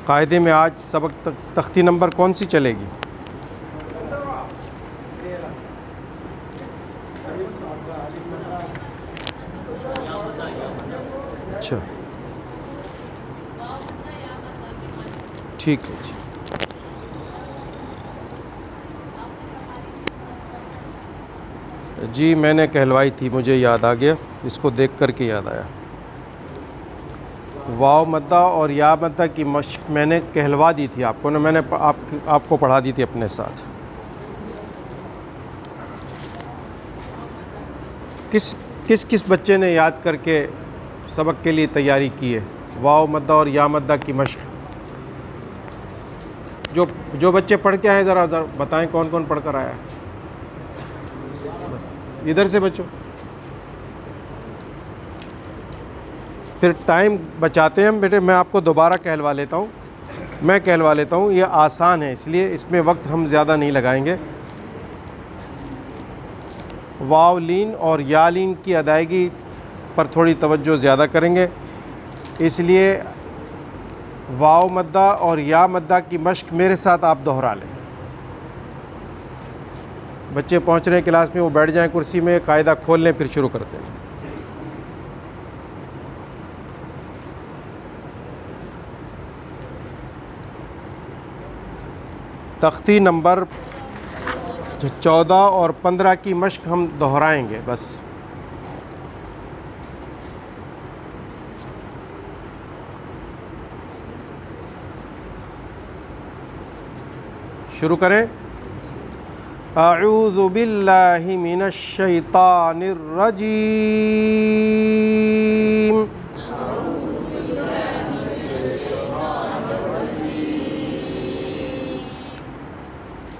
قاعدے میں آج سبق تختی نمبر کون سی چلے گی؟ اچھا ٹھیک ہے جی. جی میں نے کہلوائی تھی، مجھے یاد آ گیا، اس کو دیکھ کر کے یاد آیا. واو مدہ اور یا مدہ کی مشق میں نے کہلوا دی تھی آپ کو نا، میں نے آپ کو پڑھا دی تھی اپنے ساتھ. کس بچے نے یاد کر کے سبق کے لیے تیاری کی ہے؟ واو مدہ اور یا مدہ کی مشق جو بچے پڑھ کے آئے ذرا بتائیں کون کون پڑھ کر آیا ہے. بس ادھر سے بچوں، پھر ٹائم بچاتے ہیں ہم. بیٹے میں آپ کو دوبارہ کہلوا لیتا ہوں، یہ آسان ہے اس لیے اس میں وقت ہم زیادہ نہیں لگائیں گے. واو لین اور یا لین کی ادائیگی پر تھوڑی توجہ زیادہ کریں گے، اس لیے واو مدہ اور یا مدہ کی مشق میرے ساتھ آپ دہرا لیں. بچے پہنچ رہے ہیں کلاس میں، وہ بیٹھ جائیں کرسی میں، قاعدہ کھول لیں، پھر شروع کرتے ہیں. تختی نمبر 14 اور 15 کی مشق ہم دہرائیں گے بس. شروع کریں. اعوذ باللہ من الشیطان الرجیم.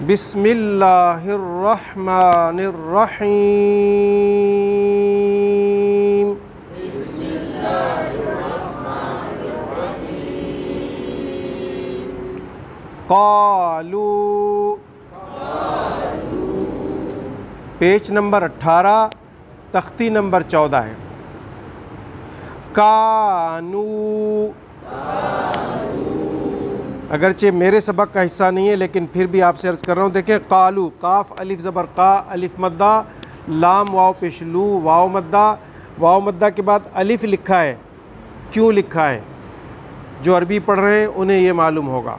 بسم اللہ الرحمن الرحیم. قالوا. پیج نمبر 18 تختی نمبر 14 ہے. کانو. اگرچہ میرے سبق کا حصہ نہیں ہے لیکن پھر بھی آپ سے عرض کر رہا ہوں. دیکھیں قالو، قاف الف زبر قا، الف مدہ، لام واو پیش لو، واو مدہ. واو مدہ کے بعد الف لکھا ہے، کیوں لکھا ہے؟ جو عربی پڑھ رہے ہیں انہیں یہ معلوم ہوگا.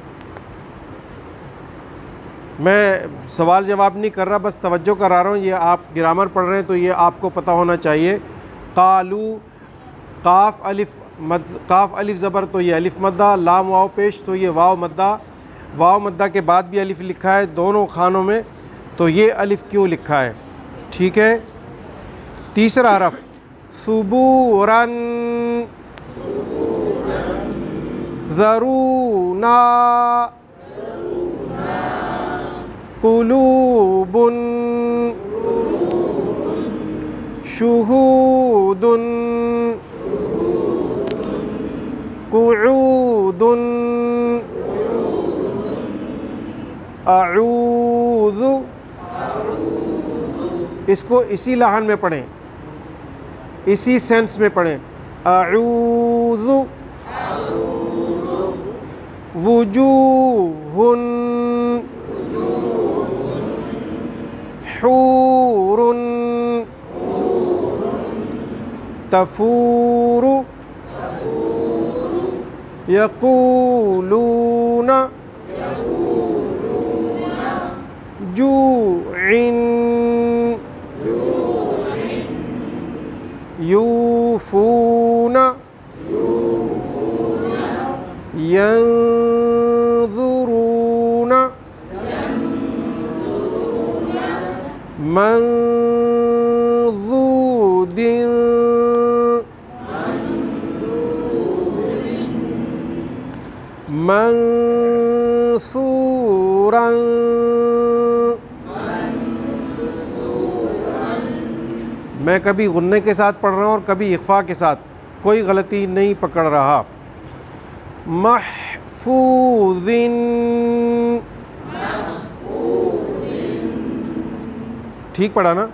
میں سوال جواب نہیں کر رہا، بس توجہ کرا رہا ہوں. یہ آپ گرامر پڑھ رہے ہیں تو یہ آپ کو پتہ ہونا چاہیے. قالو، قاف الف زبر تو یہ الف مدہ، لام واو پیش تو یہ واو مدہ. واو مدہ کے بعد بھی الف لکھا ہے دونوں خانوں میں، تو یہ الف کیوں لکھا ہے؟ ٹھیک ہے. تیسرا حرف ثبوراً. ذرونا. قلوب. شہود. قعود. اعوذ. اس کو اسی لحن میں پڑھیں، اسی سینس میں پڑھیں. اعوذ. وجوہ. حور. تفور. یقولون. جوع. یوفون. ینظرون. منضود. منصورا. میں کبھی غنّے کے ساتھ پڑھ رہا ہوں اور کبھی اخفا کے ساتھ، کوئی غلطی نہیں پکڑ رہا. محفوظ. ٹھیک پڑھا نا؟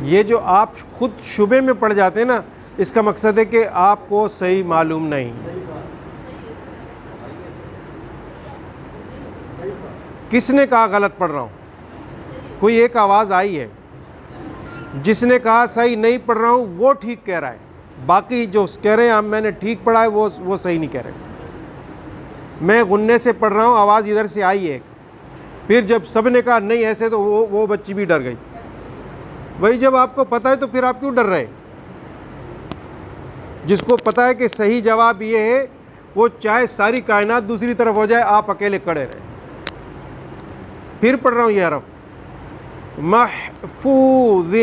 یہ جو آپ خود شبے میں پڑھ جاتے ہیں نا، اس کا مقصد ہے کہ آپ کو صحیح معلوم نہیں. کس نے کہا غلط پڑھ رہا ہوں؟ کوئی ایک آواز آئی ہے. جس نے کہا صحیح نہیں پڑھ رہا ہوں وہ ٹھیک کہہ رہا ہے، باقی جو کہہ رہے ہیں میں نے ٹھیک پڑھا ہے وہ صحیح نہیں کہہ رہے. میں غنّے سے پڑھ رہا ہوں، آواز ادھر سے آئی ہے. پھر جب سب نے کہا نہیں ایسے، تو وہ بچی بھی ڈر گئی. بھائی جب آپ کو پتہ ہے تو پھر آپ کیوں ڈر رہے؟ جس کو پتہ ہے کہ صحیح جواب یہ ہے، وہ چاہے ساری کائنات دوسری طرف ہو جائے، آپ اکیلے کھڑے رہے. پھر پڑھ رہا ہوں یہ حرف، محفوظ.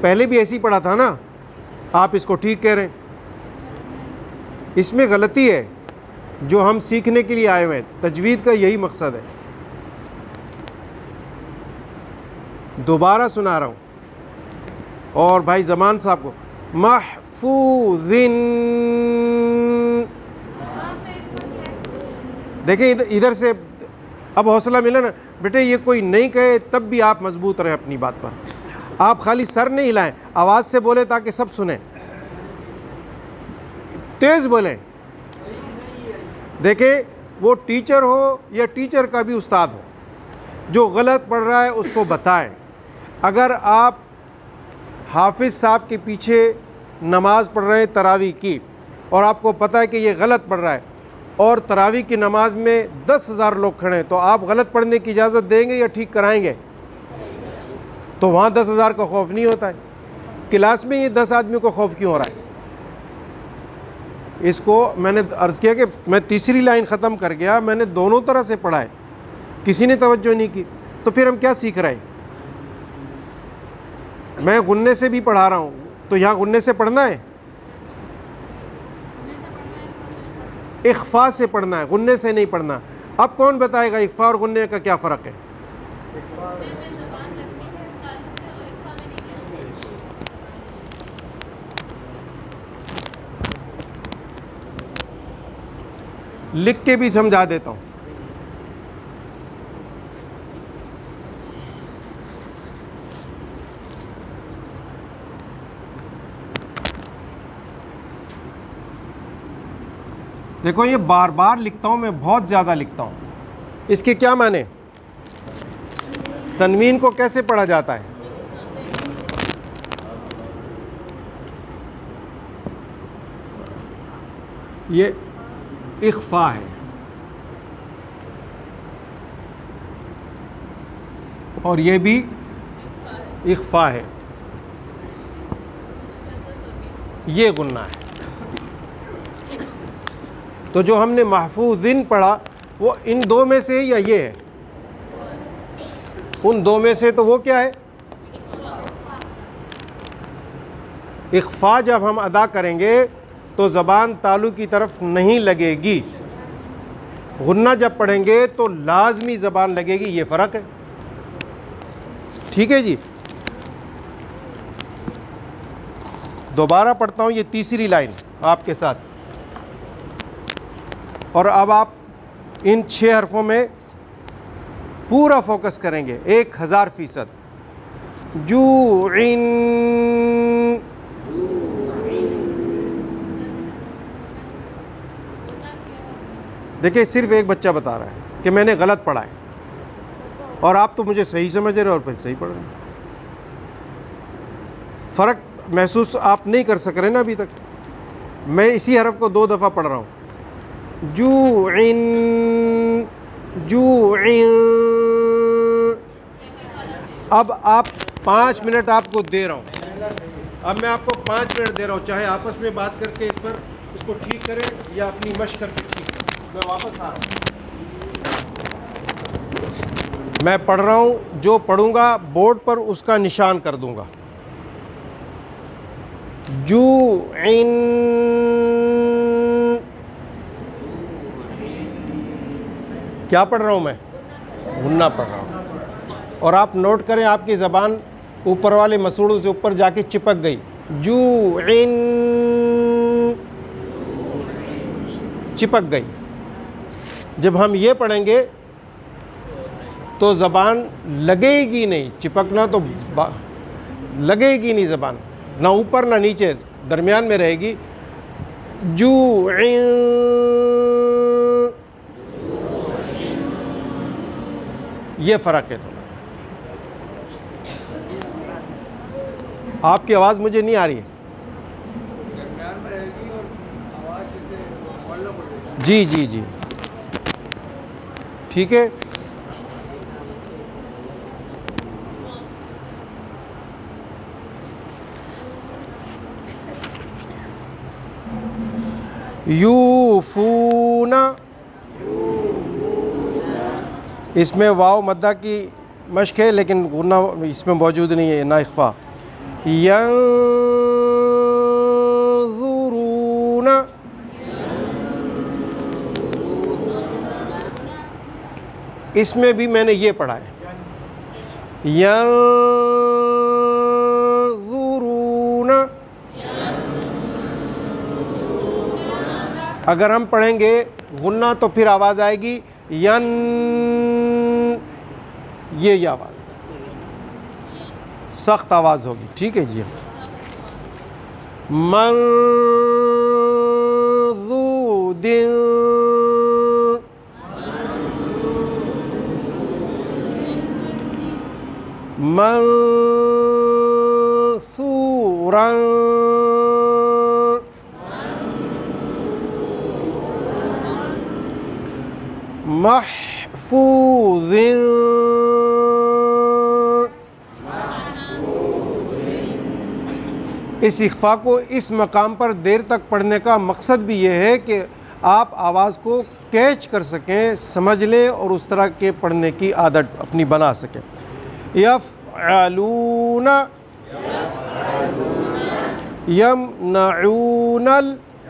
پہلے بھی ایسی پڑھا تھا نا، آپ اس کو ٹھیک کہہ رہے ہیں. اس میں غلطی ہے جو ہم سیکھنے کے لیے آئے ہوئے ہیں. تجوید کا یہی مقصد ہے. دوبارہ سنا رہا ہوں، اور بھائی زمان صاحب کو، محفوظ. دیکھیں ادھر سے اب حوصلہ ملا نا بیٹے. یہ کوئی نہیں کہے تب بھی آپ مضبوط رہیں اپنی بات پر. آپ خالی سر نہیں ہلائیں، آواز سے بولیں تاکہ سب سنیں. تیز بولیں. دیکھیں وہ ٹیچر ہو یا ٹیچر کا بھی استاد ہو، جو غلط پڑھ رہا ہے اس کو بتائیں. اگر آپ حافظ صاحب کے پیچھے نماز پڑھ رہے ہیں تراویح کی، اور آپ کو پتہ ہے کہ یہ غلط پڑھ رہا ہے، اور تراویح کی نماز میں 10,000 لوگ کھڑے ہیں، تو آپ غلط پڑھنے کی اجازت دیں گے یا ٹھیک کرائیں گے؟ تو وہاں 10,000 کا خوف نہیں ہوتا ہے. کلاس میں یہ 10 آدمیوں کو خوف کیوں ہو رہا ہے؟ اس کو میں نے عرض کیا کہ میں تیسری لائن ختم کر گیا، میں نے دونوں طرح سے پڑھا ہے، کسی نے توجہ نہیں کی. تو پھر ہم کیا سیکھ رہے ہیں؟ میں غنّے سے بھی پڑھا رہا ہوں، تو یہاں غنّے سے پڑھنا ہے، اخفاء سے پڑھنا ہے، غنّے سے نہیں پڑھنا. اب کون بتائے گا اخفاء اور غنّے کا کیا فرق ہے؟ لکھ کے بھی سمجھا دیتا ہوں. دیکھو یہ بار بار لکھتا ہوں میں، بہت زیادہ لکھتا ہوں. اس کے کیا معنی؟ تنوین کو کیسے پڑھا جاتا ہے؟ یہ اخفاء ہے، اور یہ بھی اخفاء ہے. یہ غنّہ ہے. تو جو ہم نے محفوظن پڑھا وہ ان دو میں سے یا یہ ہے؟ ان دو میں سے. تو وہ کیا ہے؟ اخفاء جب ہم ادا کریں گے تو زبان تالو کی طرف نہیں لگے گی. غنّہ جب پڑھیں گے تو لازمی زبان لگے گی. یہ فرق ہے. ٹھیک ہے جی. دوبارہ پڑھتا ہوں یہ تیسری لائن آپ کے ساتھ، اور اب آپ ان 6 حرفوں میں پورا فوکس کریں گے 1000%. جوعن. دیکھیں صرف ایک بچہ بتا رہا ہے کہ میں نے غلط پڑھا ہے، اور آپ تو مجھے صحیح سمجھ رہے اور پھر صحیح پڑھ رہے ہیں. فرق محسوس آپ نہیں کر سک رہے نا ابھی تک. میں اسی حرف کو 2 دفعہ پڑھ رہا ہوں. جوعن جوعن. اب آپ 5 منٹ آپ کو دے رہا ہوں. اب میں آپ کو 5 منٹ دے رہا ہوں، چاہے آپس میں بات کر کے اس کو ٹھیک کریں یا اپنی مشق کر کے ٹھیک کریں. میں واپس آ رہا ہوں. میں پڑھ رہا ہوں، جو پڑھوں گا بورڈ پر اس کا نشان کر دوں گا. جوعن. کیا پڑھ رہا ہوں میں؟ غنّہ پڑھ رہا ہوں. اور آپ نوٹ کریں آپ کی زبان اوپر والے مسوڑوں سے اوپر جا کے چپک گئی. جوعن چپک گئی. جب ہم یہ پڑھیں گے تو زبان لگے گی نہیں، چپکنا تو لگے گی نہیں زبان، نہ اوپر نہ نیچے، درمیان میں رہے گی. جوع، یہ فرق ہے. تھوڑا آپ کی آواز مجھے نہیں آ رہی ہے. جی جی جی ٹھیک ہے. یوفون، اس میں واو مدہ کی مشق ہے لیکن غنہ اس میں موجود نہیں ہے، نہ اخفا. ینظرون، اس میں بھی میں نے یہ پڑھا ہے، ینظرون. اگر ہم پڑھیں گے غنہ تو پھر آواز آئے گی ین، یہ آواز سخت آواز ہوگی. ٹھیک ہے جی. منضود، منصورا، محفوظ، اس اخفا کو اس مقام پر دیر تک پڑھنے کا مقصد بھی یہ ہے کہ آپ آواز کو کیچ کر سکیں، سمجھ لیں اور اس طرح کے پڑھنے کی عادت اپنی بنا سکیں. یفعلون، یمنعون الماعون.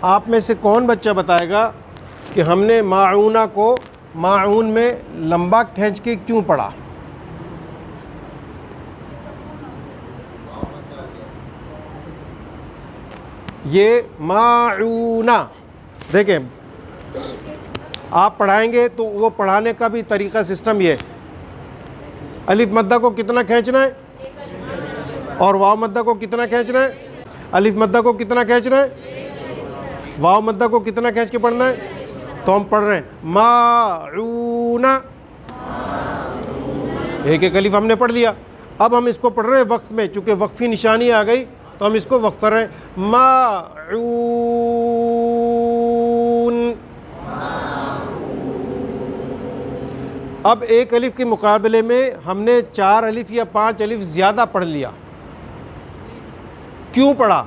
آپ میں سے کون بچہ بتائے گا کہ ہم نے ماعونہ کو ماعون میں لمبا کھینچ کے کیوں پڑھا؟ یہ ماعونہ دیکھیں، آپ پڑھائیں گے تو وہ پڑھانے کا بھی طریقہ سسٹم یہ ہے. الف مدہ کو کتنا کھینچنا ہے اور واو مدہ کو کتنا کھینچنا ہے؟ الف مدہ کو کتنا کھینچنا ہے، واو مدہ کو کتنا کھینچ کے پڑھنا ہے؟ تو ہم پڑھ رہے ہیں ماعونہ، ایک ایک الف ہم نے پڑھ لیا. اب ہم اس کو پڑھ رہے ہیں وقف میں، چونکہ وقفی نشانی آ گئی تو ہم اس کو وقف کر رہے ہیں. ماعون. اب ایک الف کے مقابلے میں ہم نے 4 الف یا 5 الف زیادہ پڑھ لیا. کیوں پڑھا؟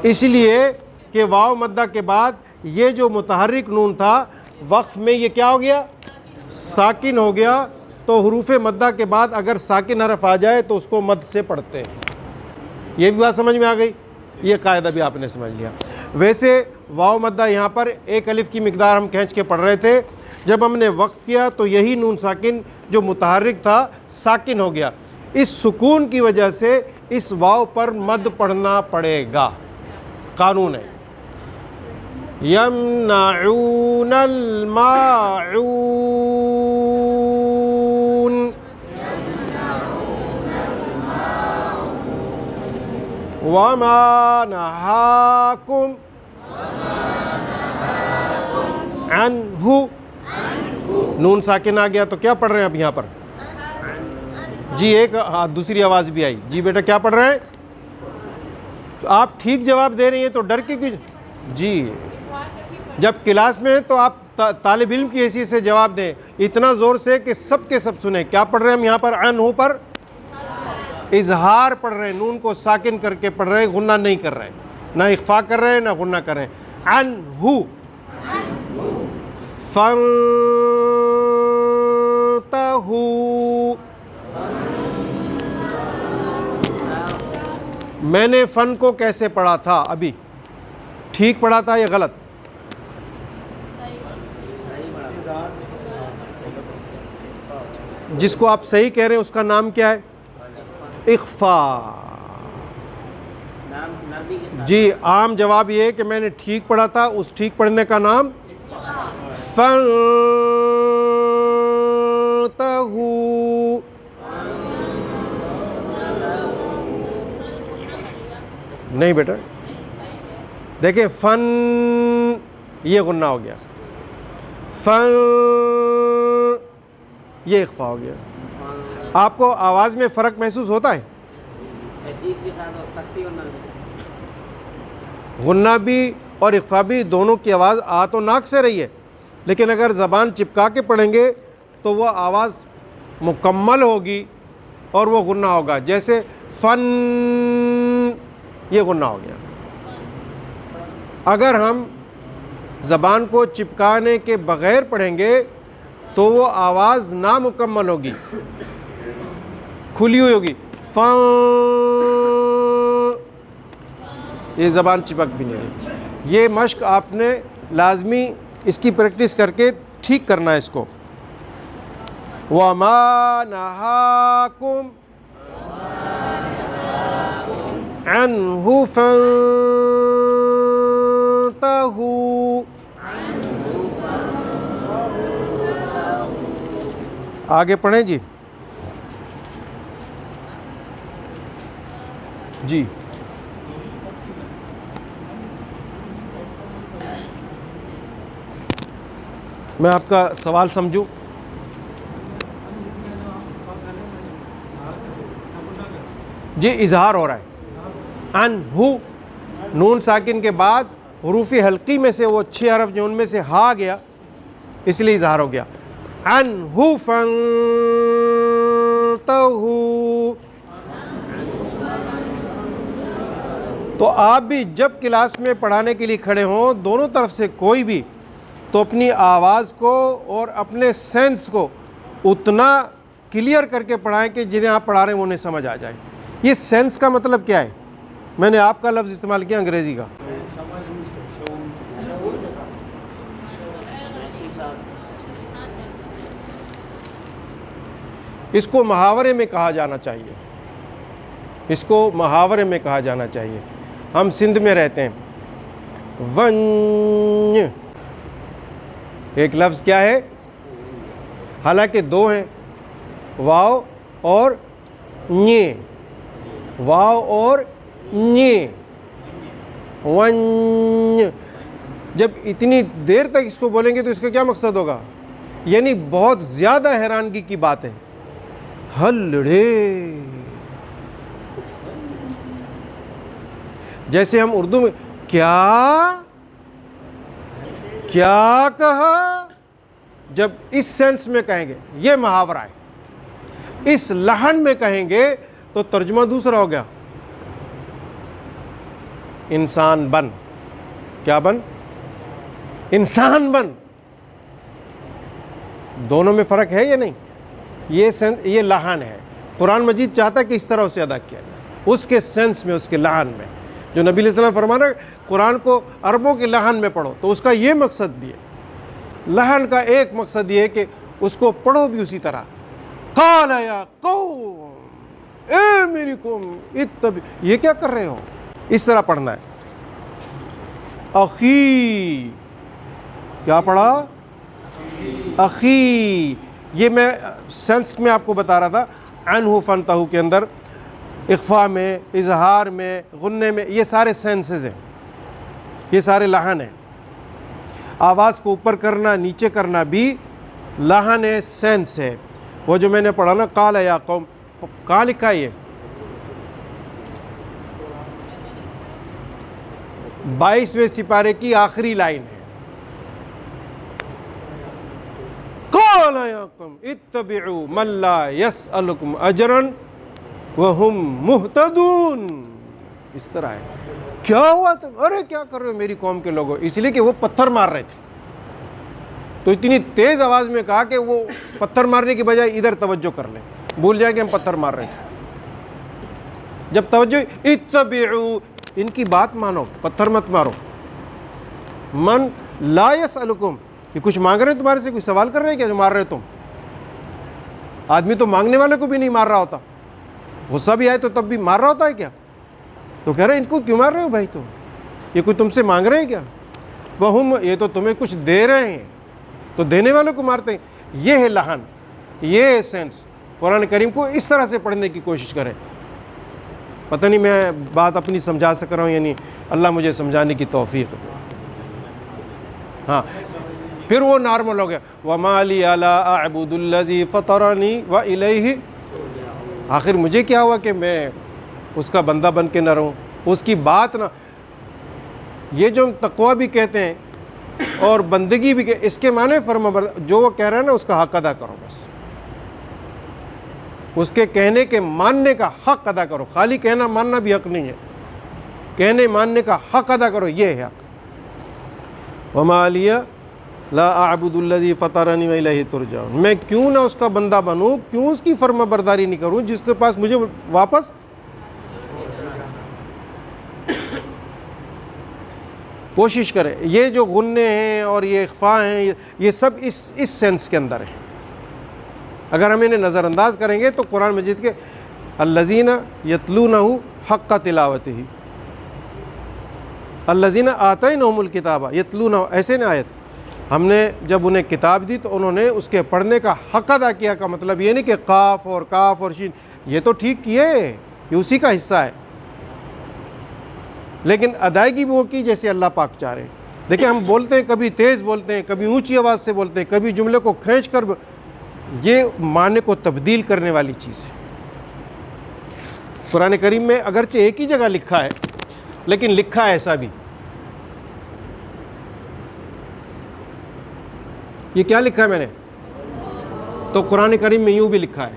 اس لیے کہ واو مدہ کے بعد یہ جو متحرک نون تھا وقف میں یہ کیا ہو گیا؟ ساکن ہو گیا. تو حروف مدہ کے بعد اگر ساکن حرف آ جائے تو اس کو مد سے پڑھتے ہیں. یہ بھی بات سمجھ میں آ گئی، یہ قاعدہ بھی آپ نے سمجھ لیا. ویسے واو مدہ یہاں پر ایک الف کی مقدار ہم کھینچ کے پڑھ رہے تھے، جب ہم نے وقف کیا تو یہی نون ساکن جو متحرک تھا ساکن ہو گیا. اس سکون کی وجہ سے اس واو پر مد پڑھنا پڑے گا، قانون ہے. یمنعون الماعون، وما نہاکم عنہ، نون ساکن آ گیا تو کیا پڑھ رہے ہیں اب یہاں پر؟ جی ایک دوسری آواز بھی آئی. جی بیٹا کیا پڑھ رہے ہیں؟ تو آپ ٹھیک جواب دے رہی ہیں تو ڈر کے کیوں؟ جی جب کلاس میں تو آپ طالب علم کی حیثیت سے جواب دیں، اتنا زور سے کہ سب کے سب سنیں. کیا پڑھ رہے ہیں ہم یہاں پر؟ عنہ پر اظہار پڑھ رہے ہیں، نون کو ساکن کر کے پڑھ رہے ہیں، غنہ نہیں کر رہے ہیں، نہ اخفا کر رہے ہیں نہ غنہ کر رہے ہیں. عنہ. فانتہوا، میں نے فن کو کیسے پڑھا تھا؟ ابھی ٹھیک پڑھا تھا یا غلط؟ جس کو آپ صحیح کہہ رہے ہیں اس کا نام کیا ہے؟ اخفا. عربی کے ساتھ؟ جی عام جواب یہ ہے کہ میں نے ٹھیک پڑھا تھا، اس ٹھیک پڑھنے کا نام فانتہو. نہیں بیٹا دیکھیں فن یہ غنہ ہو گیا، فن یہ اخفا ہو گیا. آپ کو آواز میں فرق محسوس ہوتا ہے؟ تشدید کے ساتھ ہو سکتی ورنہ غنہ بھی اور اخفا بھی دونوں کی آواز آ تو ناک سے رہی ہے، لیکن اگر زبان چپکا کے پڑھیں گے تو وہ آواز مکمل ہوگی اور وہ غنہ ہوگا. جیسے فن یہ غنہ ہو گیا. اگر ہم زبان کو چپکانے کے بغیر پڑھیں گے تو وہ آواز نامکمل ہوگی، کھلی ہوئی ہوگی. فن یہ زبان چپک بھی نہیں ہے. یہ مشق آپ نے لازمی اس کی پریکٹس کر کے ٹھیک کرنا ہے اس کو. وَمَا نَهَاكُمْ عَنْهُ فَانْتَهُوا. آگے پڑھیں جی. جی میں آپ کا سوال سمجھوں. جی اظہار ہو رہا ہے. انہو نون ساکن کے بعد حروف حلقی میں سے وہ 6 حرف جو ان میں سے ہا گیا اس لیے اظہار ہو گیا. انہو فانتہو. تو آپ بھی جب کلاس میں پڑھانے کے لیے کھڑے ہوں دونوں طرف سے کوئی بھی تو اپنی آواز کو اور اپنے سینس کو اتنا کلیئر کر کے پڑھائیں کہ جنہیں آپ پڑھا رہے ہیں انہیں سمجھ آ جائے. یہ سینس کا مطلب کیا ہے؟ میں نے آپ کا لفظ استعمال کیا انگریزی کا. اس کو محاورے میں کہا جانا چاہیے، اس کو محاورے میں کہا جانا چاہیے. ہم سندھ میں رہتے ہیں. ون ایک لفظ کیا ہے؟ حالانکہ 2 ہیں، واو اور نی. واو اور نی. ون. جب اتنی دیر تک اس کو بولیں گے تو اس کا کیا مقصد ہوگا؟ یعنی بہت زیادہ حیرانگی کی بات ہے. ہلڑے. جیسے ہم اردو میں کیا کہا، جب اس سینس میں کہیں گے یہ محاورہ ہے. اس لحن میں کہیں گے تو ترجمہ دوسرا ہو گیا. انسان بن. کیا بن؟ انسان بن. دونوں میں فرق ہے یا نہیں؟ یہ لحن ہے. قرآن مجید چاہتا ہے کہ اس طرح اسے ادا کیا جائے، اس کے سینس میں، اس کے لحن میں. جو نبی علیہ السلام فرمانا قرآن کو عربوں کے لحن میں پڑھو، تو اس کا یہ مقصد بھی ہے. لحن کا ایک مقصد یہ ہے کہ اس کو پڑھو بھی اسی طرح. قال یا قوم اے میری قوم اتبع. یہ کیا کر رہے ہو؟ اس طرح پڑھنا ہے. اخی. کیا پڑھا؟ اخی. یہ میں سینس میں آپ کو بتا رہا تھا. عنہ فانتہو کے اندر اخفا میں، اظہار میں، غننے میں، یہ سارے سینسز ہیں، یہ سارے لحن ہیں. آواز کو اوپر کرنا نیچے کرنا بھی لحن ہے، سینس ہے. وہ جو میں نے پڑھا نا قال یا قوم، کہاں لکھا ہے؟ یہ 22ویں سپارے کی آخری لائن ہے. قال یا قوم اتبعوا من لا يسألكم اجرا وهم مهتدون. اس طرح ہے. کیا ہوا تم؟ ارے کیا کر رہے ہو میری قوم کے لوگوں؟ اس لیے کہ وہ پتھر مار رہے تھے تو اتنی تیز آواز میں کہا کہ وہ پتھر مارنے کی بجائے ادھر توجہ کر لیں، بھول جائیں کہ ہم پتھر مار رہے تھے. جب توجہ اتبعوا، ان کی بات مانو، پتھر مت مارو. من لا يسألكم، یہ کچھ مانگ رہے ہیں تمہارے سے، کوئی سوال کر رہے ہیں کیا جو مار رہے تم؟ آدمی تو مانگنے والے کو بھی نہیں مار رہا ہوتا. غصہ بھی آئے تو تب بھی مار رہا ہوتا ہے کیا؟ تو کہہ رہے ہیں ان کو کیوں مار رہے ہو بھائی؟ تو یہ کوئی تم سے مانگ رہے ہیں کیا؟ وہم، یہ تو تمہیں کچھ دے رہے ہیں، تو دینے والوں کو مارتے ہیں۔ یہ ہے لہن، یہ ہے سینس۔ قرآن کریم کو اس طرح سے پڑھنے کی کوشش کریں۔ پتہ نہیں میں بات اپنی سمجھا سک رہا ہوں یا نہیں، اللہ مجھے سمجھانے کی توفیق دے۔ ہاں، پھر وہ نارمل ہو گیا، وَمَا لِي أَلَا أَعْبُدُ الَّذِي فَطَرَنِي وَإِلَيْهِ، آخر مجھے کیا ہوا کہ میں اس کا بندہ بن کے نہ رہوں، اس کی بات نہ۔ یہ جو تقویٰ بھی کہتے ہیں اور بندگی بھی اس کے معنی جو وہ کہہ رہے ہیں نا اس کا حق ادا کرو، بس اس کے کہنے کے ماننے کا حق ادا کرو۔ خالی کہنا ماننا بھی حق نہیں ہے، کہنے ماننے کا حق ادا کرو، یہ ہے حق۔ وَمَا لِيَ لَا أَعْبُدُ الَّذِي فَطَرَنِي وَإِلَيْهِ تُرْجَعُونَ، میں کیوں نہ اس کا بندہ بنوں، کیوں اس کی فرما برداری نہیں کروں جس کے پاس مجھے واپس۔ کوشش کریں، یہ جو غنے ہیں اور یہ اخفاء ہیں یہ سب اس سینس کے اندر ہیں۔ اگر ہم انہیں نظر انداز کریں گے تو قرآن مجید کے الذین یتلونہ حق تلاوتہ، الذین آتینہم الکتاب یتلونہ، ایسے نہ آیت، ہم نے جب انہیں کتاب دی تو انہوں نے اس کے پڑھنے کا حق ادا کیا، کا مطلب یہ نہیں کہ قاف اور کاف اور شین، یہ تو ٹھیک کیے، یہ اسی کا حصہ ہے، لیکن ادائیگی وہ کی جیسے اللہ پاک چاہ رہے ہیں۔ دیکھیں ہم بولتے ہیں، کبھی تیز بولتے ہیں، کبھی اونچی آواز سے بولتے ہیں، کبھی جملے کو کھینچ کر، یہ معنی کو تبدیل کرنے والی چیز ہے۔ قرآن کریم میں اگرچہ ایک ہی جگہ لکھا ہے لیکن لکھا ہے ایسا بھی۔ یہ کیا لکھا ہے میں نے؟ تو قرآن کریم میں یوں بھی لکھا ہے۔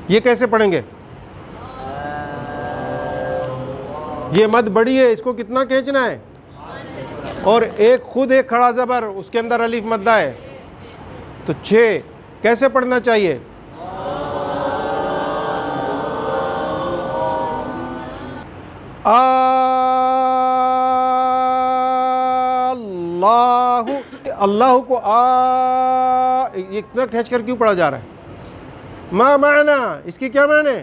یہ کیسے پڑھیں گے؟ یہ مد بڑی ہے، اس کو کتنا کھینچنا ہے؟ اور خود ایک کھڑا زبر، اس کے اندر الف مدہ ہے، تو 6 کیسے پڑھنا چاہیے؟ اللہ کو یہ اتنا کھینچ کر کیوں پڑھا جا رہا ہے؟ ما معنی، اس کی کیا معنی؟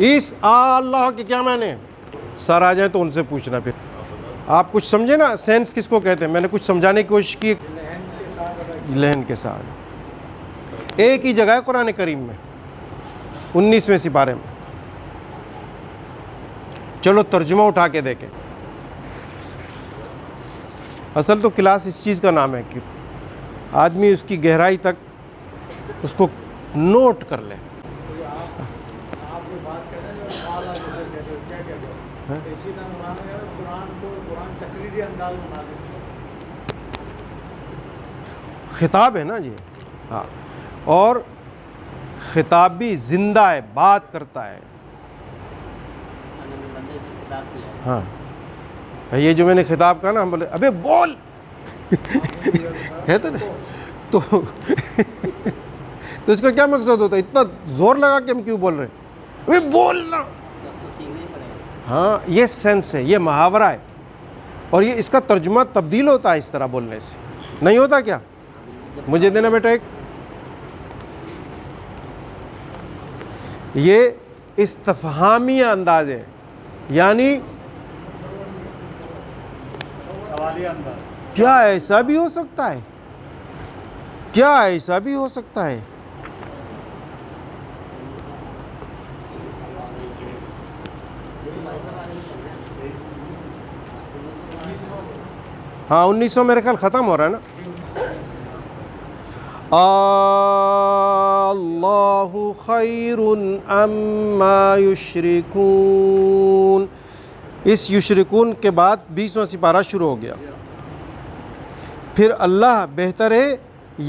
اس اللہ کے کیا معنی؟ سر آ جائیں تو ان سے پوچھنا، پھر آپ کچھ سمجھے نا سینس کس کو کہتے ہیں؟ میں نے کچھ سمجھانے کی کوشش کی، لہن کے ساتھ۔ ایک ہی جگہ ہے قرآن کریم میں 19ویں سپارے میں۔ چلو ترجمہ اٹھا کے دیکھیں۔ اصل تو کلاس اس چیز کا نام ہے کہ آدمی اس کی گہرائی تک اس کو نوٹ کر لے۔ خطاب ہے نا جی، ہاں، اور خطاب بھی زندہ ہے، بات کرتا ہے۔ ہاں، یہ جو میں نے خطاب کہا نا، ہم بولے ابے بول ہے تو اس کا کیا مقصد ہوتا ہے؟ اتنا زور لگا کہ ہم کیوں بول رہے ہیں؟ ابے بولنا۔ ہاں، یہ سینس ہے، یہ محاورہ ہے، اور یہ اس کا ترجمہ تبدیل ہوتا ہے اس طرح بولنے سے، نہیں ہوتا کیا؟ مجھے دینا بیٹا ایک۔ یہ استفہامی انداز ہے، یعنی کیا ایسا بھی ہو سکتا ہے؟ کیا ایسا بھی ہو سکتا ہے؟ ہاں 1900 میرے خیال ختم ہو رہا ہے نا۔ اللہ خیر اما یشرکون، اس یشرکون کے بعد 20واں سپارہ شروع ہو گیا۔ پھر اللہ بہتر ہے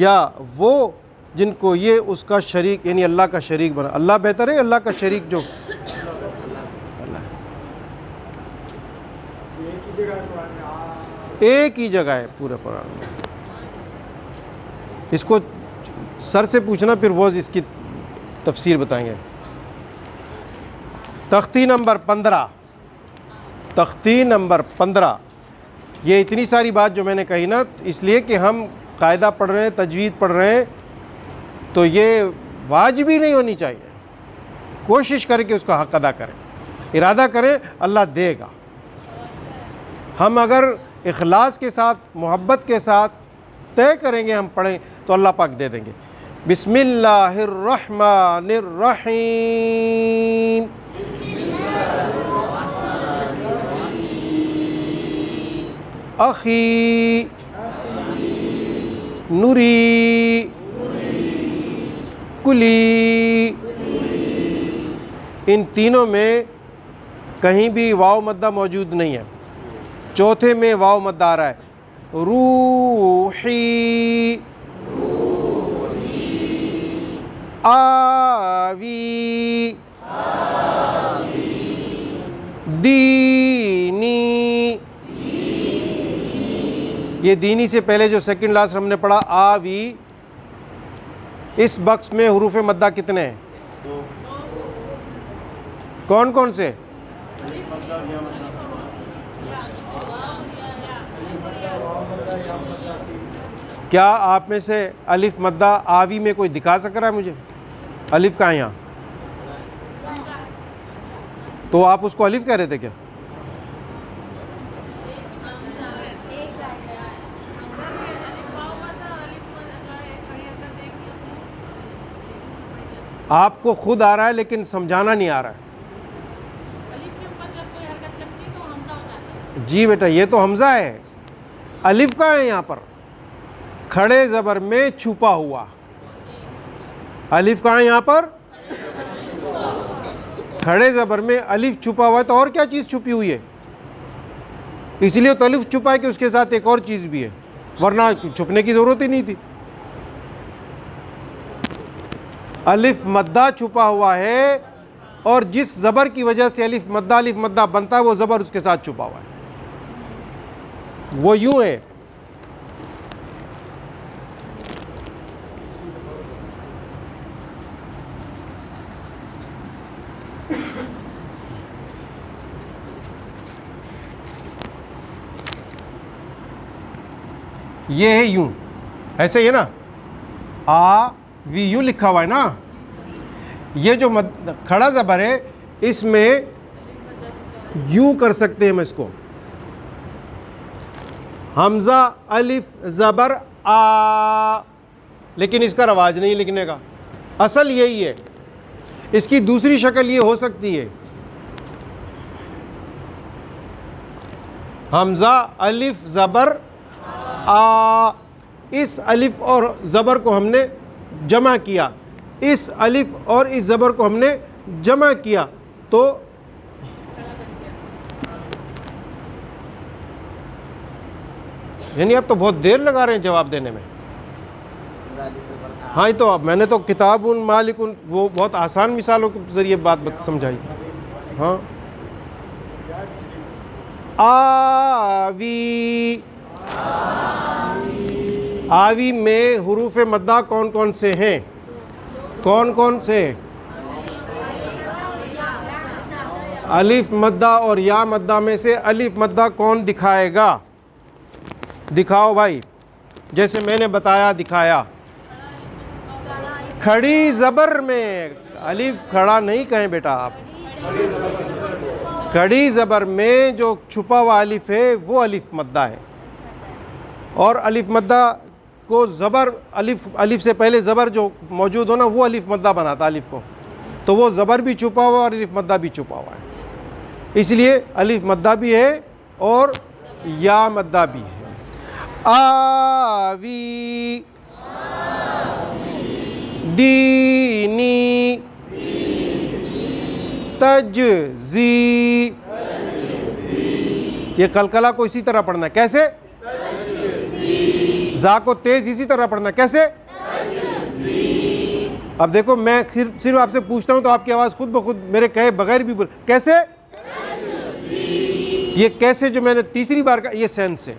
یا وہ جن کو یہ اس کا شریک، یعنی اللہ کا شریک بنا؟ اللہ بہتر ہے، اللہ کا شریک جو اللہ ہے۔ ایک ہی جگہ ہے پورے قرآن میں۔ اس کو سر سے پوچھنا، پھر وہ اس کی تفسیر بتائیں گے۔ تختی نمبر 15، تختی نمبر 15، یہ اتنی ساری بات جو میں نے کہی نا، اس لیے کہ ہم قاعدہ پڑھ رہے ہیں، تجوید پڑھ رہے ہیں، تو یہ واجب ہی نہیں ہونی چاہیے. کوشش کریں کہ اس کا حق ادا کریں, ارادہ کریں, اللہ دے گا. ہم اگر اخلاص کے ساتھ, محبت کے ساتھ طے کریں گے, ہم پڑھیں تو اللہ پاک دے دیں گے. بسم اللہ الرحمن الرحیم. اخی نوری کلی. ان تینوں میں کہیں بھی واو مدہ موجود نہیں ہے. چوتھے میں واو مدہ آ رہا ہے, روحی, آوی, دینی. یہ دینی سے پہلے جو سیکنڈ لاسٹ ہم نے پڑھا آوی, اس بکس میں حروف مدہ کتنے ہیں؟ کون کون سے؟ کیا آپ میں سے الف مدہ آوی میں کوئی دکھا سک رہا ہے مجھے؟ الف کہاں ہے یہاں؟ تو آپ اس کو الف کہہ رہے تھے کیا؟ آپ کو خود آ رہا ہے لیکن سمجھانا نہیں آ رہا ہے. جی بیٹا, یہ تو حمزہ ہے. الف کا ہے یہاں پر, کھڑے زبر میں چھپا ہوا. الف کہاں ہے یہاں پر؟ کھڑے زبر میں الف چھپا ہوا ہے. تو اور کیا چیز چھپی ہوئی ہے؟ اس لیے تو الف چھپا ہے کہ اس کے ساتھ ایک اور چیز بھی ہے, ورنہ چھپنے کی ضرورت ہی نہیں تھی. الف مدہ چھپا ہوا ہے, اور جس زبر کی وجہ سے الف مدہ بنتا ہے وہ زبر اس کے ساتھ چھپا ہوا ہے. وہ یوں ہے, یہ ہے یوں, ایسے ہی ہے نا, آ وی یوں لکھا ہوا ہے نا. یہ جو کھڑا زبر ہے اس میں یوں کر سکتے ہیں ہم اس کو, حمزہ الف زبر آ, لیکن اس کا رواج نہیں لکھنے کا. اصل یہی ہے. اس کی دوسری شکل یہ ہو سکتی ہے, حمزہ الف زبر آ. اس الف اور زبر کو ہم نے جمع کیا, اس الف اور اس زبر کو ہم نے جمع کیا, تو یعنی اب تو بہت دیر لگا رہے ہیں جواب دینے میں. ہاں تو اب میں نے تو کتاب مالک وہ بہت آسان مثالوں کے ذریعے بات سمجھائی. ہاں, آوی. آوی میں حروف مدہ کون کون سے ہیں؟ کون کون سے؟ الف مدہ اور یا مدہ میں سے الف مدہ کون دکھائے گا؟ دکھاؤ بھائی, جیسے میں نے بتایا دکھایا. کھڑی زبر میں, الف کھڑا نہیں کہیں بیٹا آپ, کھڑی زبر میں جو چھپا ہوا الف ہے وہ الف مدہ ہے. اور الف مدہ کو زبر, الف سے پہلے زبر جو موجود ہو نا وہ الف مدہ بناتا الف کو, تو وہ زبر بھی چھپا ہوا اور الف مدہ بھی چھپا ہوا ہے. اس لیے الف مدہ بھی ہے اور یا مدہ بھی ہے. آوی, دینی, تجزی. یہ قلقلہ کو اسی طرح پڑھنا ہے. کیسے؟ زا کو تیز اسی طرح پڑھنا ہے. کیسے؟ اب دیکھو میں صرف آپ سے پوچھتا ہوں تو آپ کی آواز خود بخود میرے کہے بغیر بھی بول. کیسے؟ یہ کیسے جو میں نے تیسری بار کہا, یہ سینس ہے,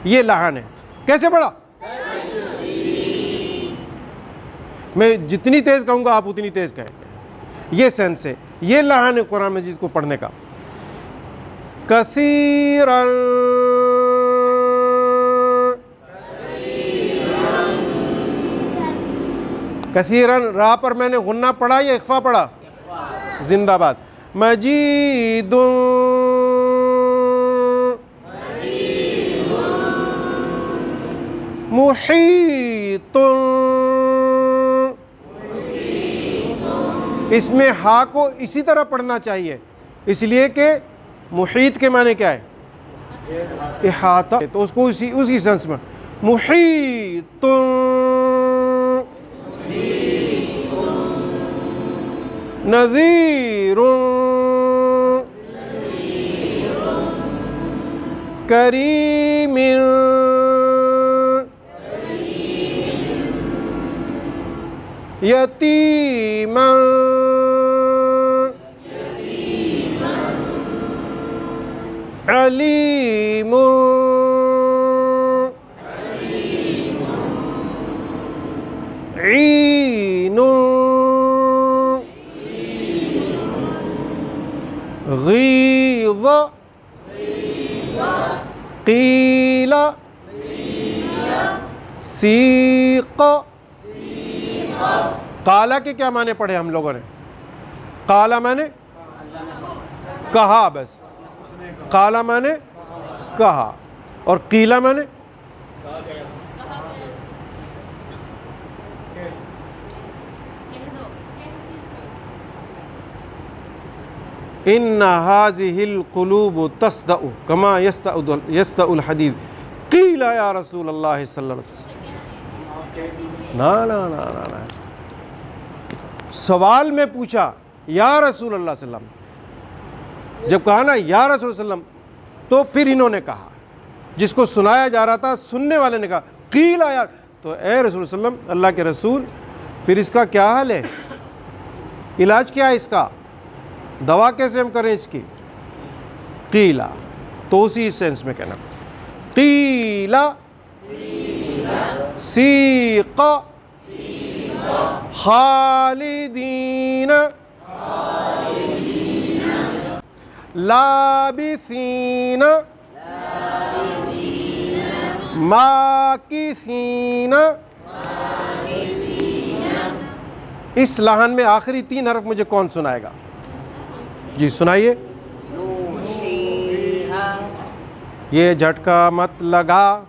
یہ لحن ہے. کیسے پڑھا؟ میں جتنی تیز کہوں گا آپ اتنی تیز کہیں گے. یہ سینس ہے, یہ لحن ہے قرآن مجید کو پڑھنے کا. کثیرا, کثیرن راہ پر میں نے غنہ پڑھا یا اخفا پڑھا؟ زندہ باد. مجید محیط. اس میں ہا کو اسی طرح پڑھنا چاہیے، اس لیے کہ محیط کے معنی کیا ہے؟ احاطہ. تو اس کو اسی سینس میں محیط. نذیر کریم یتیم علیم عین غیظ قیل سیق. قالا کے کیا معنی پڑھے ہم لوگوں نے؟ قالا معنی کہا، بس قالا معنی کہا، اور قیلا معنی ان هذه القلوب تصدأ كما يصدأ الحديد قیل یا رسول اللہ صلی اللہ علیہ وسلم. نا سوال میں پوچھا یا رسول اللہ صلی اللہ علیہ وسلم، جب کہا نا یا رسول اللہ صلی اللہ علیہ وسلم تو پھر انہوں نے کہا، جس کو سنایا جا رہا تھا سننے والے نے کہا قیل یا، تو اے رسول اللہ صلی اللہ علیہ وسلم، اللہ کے رسول پھر اس کا کیا حال ہے؟ علاج کیا ہے اس کا؟ دوا کیسے ہم کریں اس کی؟ قیلا. تو اسی سینس میں کہنا قیلا سیق خالدین لابثین ماکثین. اس لحن میں آخری 3 حرف مجھے کون سنائے گا؟ جی سنائیے. یہ جھٹکا مت لگا.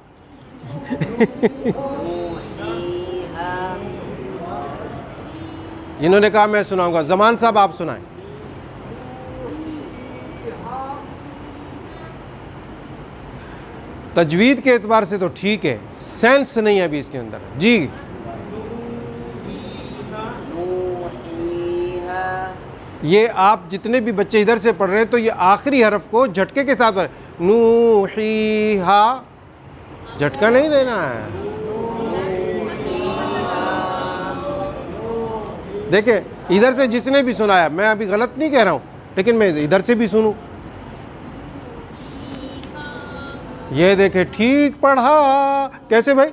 انہوں نے کہا میں سناؤں گا. زمان صاحب آپ سنائیں. تجوید کے اعتبار سے تو ٹھیک ہے، سینس نہیں ہے ابھی اس کے اندر. جی یہ آپ جتنے بھی بچے ادھر سے پڑھ رہے ہیں تو یہ آخری حرف کو جھٹکے کے ساتھ نوحیہا، جھٹکا نہیں دینا ہے. دیکھیں ادھر سے جس نے بھی سنایا، میں ابھی غلط نہیں کہہ رہا ہوں لیکن میں ادھر سے بھی سنوں. یہ دیکھیں ٹھیک پڑھا. کیسے بھائی؟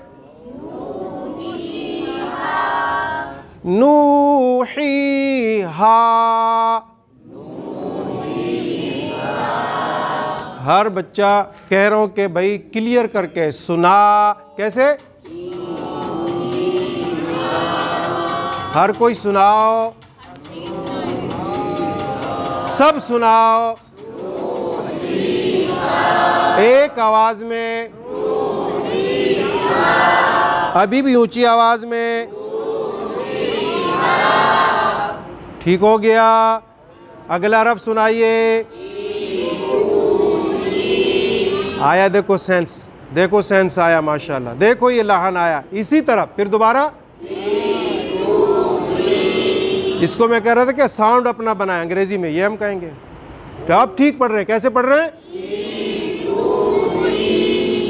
نوحیہا. ہر بچہ کہہ رہا ہوں کہ بھائی کلیئر کر کے سنا. کیسے؟ ہر کوئی سناؤ، سب سناؤ ایک آواز میں، ابھی بھی اونچی آواز میں. ٹھیک ہو گیا. اگلا حرف سنائیے. آیا دیکھو سینس، دیکھو سینس آیا ماشاءاللہ. دیکھو یہ لحن آیا اسی طرح. پھر دوبارہ اس کو میں کہہ رہا تھا کہ ساؤنڈ اپنا بنائیں انگریزی میں، یہ ہم کہیں گے. تو آپ ٹھیک پڑھ رہے ہیں. کیسے پڑھ رہے ہیں؟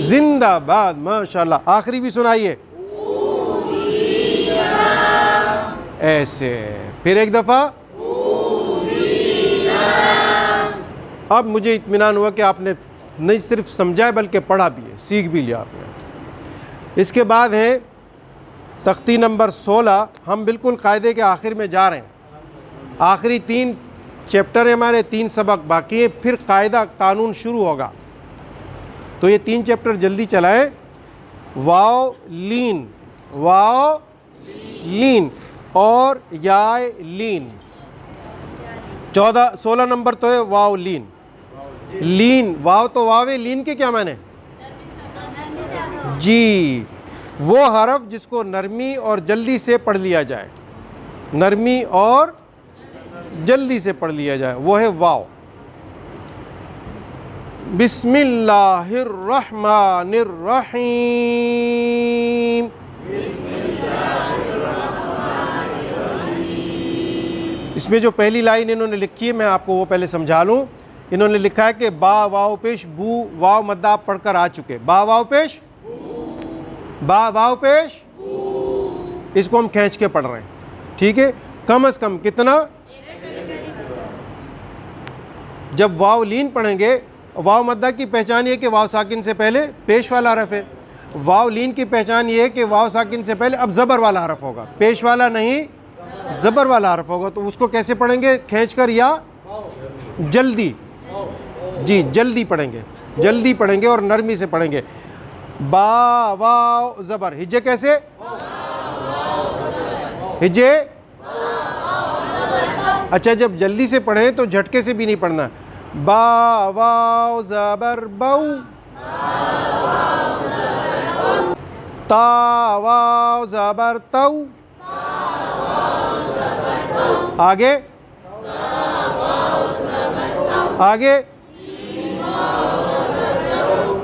زندہ باد ماشاءاللہ. آخری بھی سنائیے ایسے. پھر ایک دفعہ. اب مجھے اطمینان ہوا کہ آپ نے نہیں صرف سمجھا ہے بلکہ پڑھا بھی ہے، سیکھ بھی لیا آپ نے. اس کے بعد ہے تختی نمبر 16. ہم بالکل قاعدے کے آخر میں جا رہے ہیں. آخری 3 چیپٹر ہیں ہمارے، 3 سبق باقی ہیں، پھر قاعدہ قانون شروع ہوگا. تو یہ 3 چیپٹر جلدی چلائیں. واو لین، واو لین اور یائے لین. 16 نمبر تو ہے واو لین. لین واو تو واو لین کے کیا معنی؟ جی وہ حرف جس کو نرمی اور جلدی سے پڑھ لیا جائے, نرمی اور جلدی سے پڑھ لیا جائے, وہ ہے واو. بسم اللہ الرحمن الرحیم. اس میں جو پہلی لائن انہوں نے لکھی ہے میں آپ کو وہ پہلے سمجھا لوں. انہوں نے لکھا ہے کہ با واو پیش بو, واو مد آپ پڑھ کر آ چکے. با واو پیش, با واو پیش, اس کو ہم کھینچ کے پڑھ رہے ہیں, ٹھیک ہے. کم از کم کتنا؟ جب واو لین پڑھیں گے, واو مدہ کی پہچان یہ کہ واو ساکن سے پہلے پیش والا حرف ہے. واو لین کی پہچان یہ ہے کہ واو ساکن سے پہلے اب زبر والا حرف ہوگا, پیش والا نہیں زبر والا حرف ہوگا. تو اس کو کیسے پڑھیں گے؟ کھینچ کر یا جلدی؟ جی جلدی پڑھیں گے, جلدی پڑھیں گے اور نرمی سے پڑھیں گے. با واو زبر, ہجے کیسے؟ ہجے اچھا جب جلدی سے پڑھیں تو جھٹکے سے بھی نہیں پڑھنا. با واو زبر بو, تا واو زبر تو, آگے آگے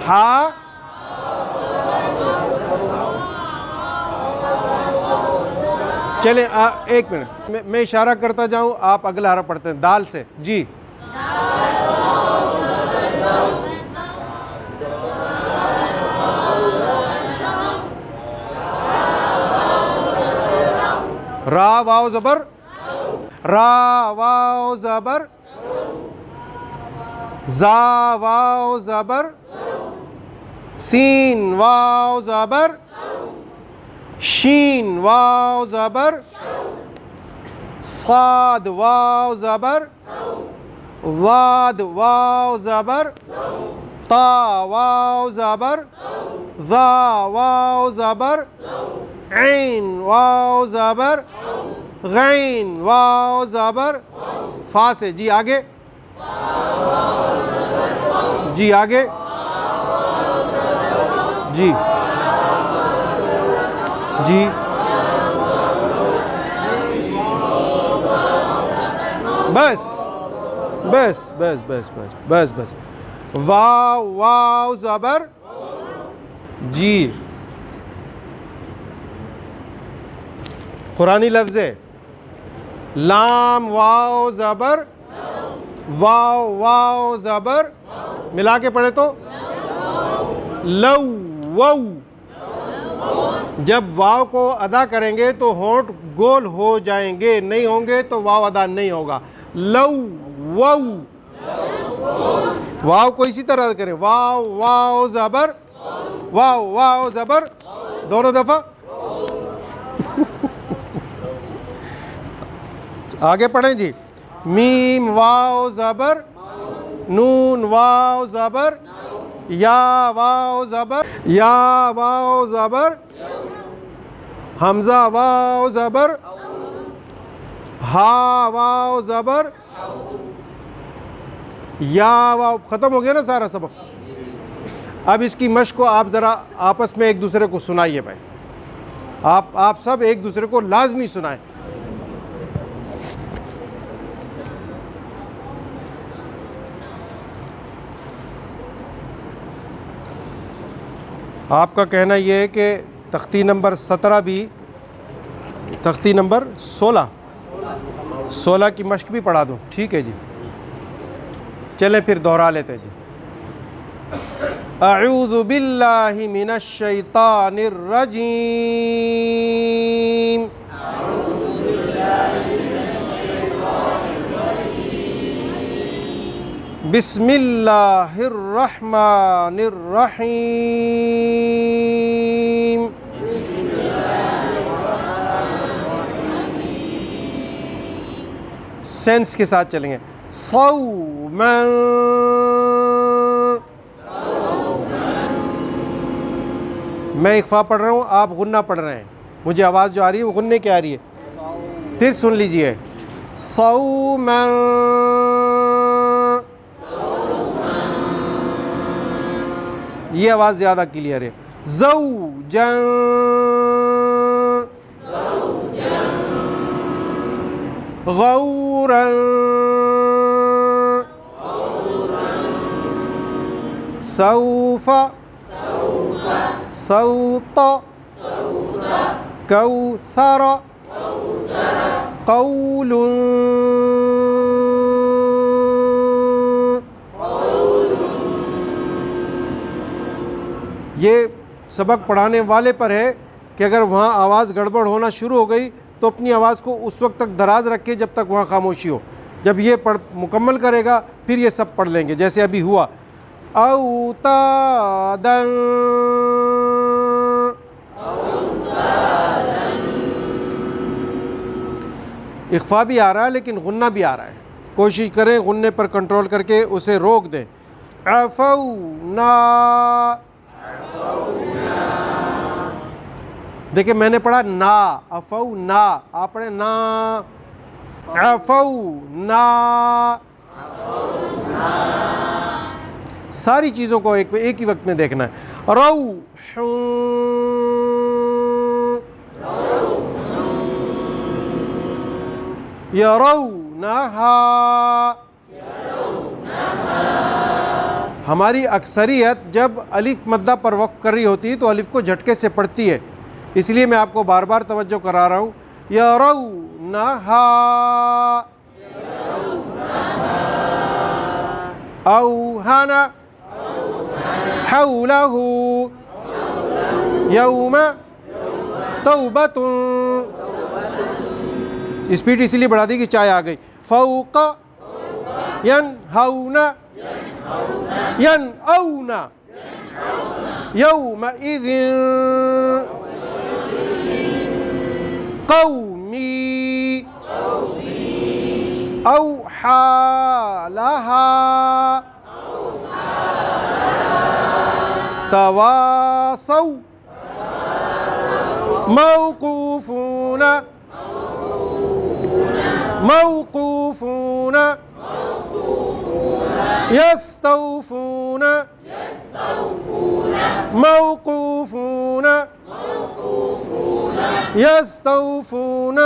ہا, چلیں ایک منٹ میں اشارہ کرتا جاؤں, آپ اگلا حرف پڑھتے ہیں دال سے. جی را واو زبر, را واو زبر, زا واو زبر, سین واو زبر, شین واو زبر, صاد واو زبر, ضاد واو زبر, طا واو زبر, ظا واو زبر, عین واو زبر, غین واو زبر, فا سے. جی آگے, جی آگے, جی جی بس بس بس بس بس بس بس. واو واو زبر, جی قرآنی لفظ ہے. لام واو زبر, واو واو زبر, ملا کے پڑھے تو لو وو. جب واو کو ادا کریں گے تو ہونٹ گول ہو جائیں گے, نہیں ہوں گے تو واو ادا نہیں ہوگا. لو وو, واو کو اسی طرح کریں. واو واو زبر, واو واو زبر, دونوں دفعہ. آگے پڑھیں جی. میم واو زبر, نون واو زبر, یا واو زبر, یا واو زبر, حمزہ واو زبر, ہا واو زبر, یا واو. ختم ہو گیا نا سارا سبق. اب اس کی مشق کو آپ ذرا آپس میں ایک دوسرے کو سنائیے بھائی, آپ سب ایک دوسرے کو لازمی سنائیں. آپ کا کہنا یہ ہے کہ تختی نمبر 17 بھی, تختی نمبر 16 کی مشق بھی پڑھا دوں, ٹھیک ہے جی. چلیں پھر دوہرا لیتے ہیں جی. اعوذ باللہ من الشیطان الرجیم. بسم اللہ الرحمن الرحیم. سینس کے ساتھ چلیں گے. صوماً, میں اخفا پڑھ رہا ہوں, آپ غنہ پڑھ رہے ہیں. مجھے آواز جو آ رہی ہے وہ غننے کی آ رہی ہے. پھر سن لیجئے صوما یہ آواز زیادہ کلیئر ہے. زوجا غورا سوف صوت کوثر قول یہ سبق پڑھانے والے پر ہے کہ اگر وہاں آواز گڑبڑ ہونا شروع ہو گئی تو اپنی آواز کو اس وقت تک دراز رکھے جب تک وہاں خاموشی ہو. جب یہ مکمل کرے گا پھر یہ سب پڑھ لیں گے جیسے ابھی ہوا. اوتادا اخفا بھی آ رہا ہے لیکن غنہ بھی آ رہا ہے. کوشش کریں غنے پر کنٹرول کر کے اسے روک دیں. عفونا دیکھیں میں نے پڑھا نا عفونا آپ پڑھیں نا عفونا. ساری چیزوں کو ایک ہی وقت میں دیکھنا ہے. روح یرونہا ہماری اکثریت جب الف مدہ پر وقف کر رہی ہوتی ہے تو الف کو جھٹکے سے پڑھتی ہے، اس لیے میں آپ کو بار بار توجہ کرا رہا ہوں. یرونہا اوہن حولہ یوم توبۃ. اسپیڈ اسی لیے بڑھا دی کہ چائے آ گئی. فوق ینہون ینأون یومئذ قومی اوحی لہا تواصوا موقوفون موقوفون یستوفون موقوفون یستوفون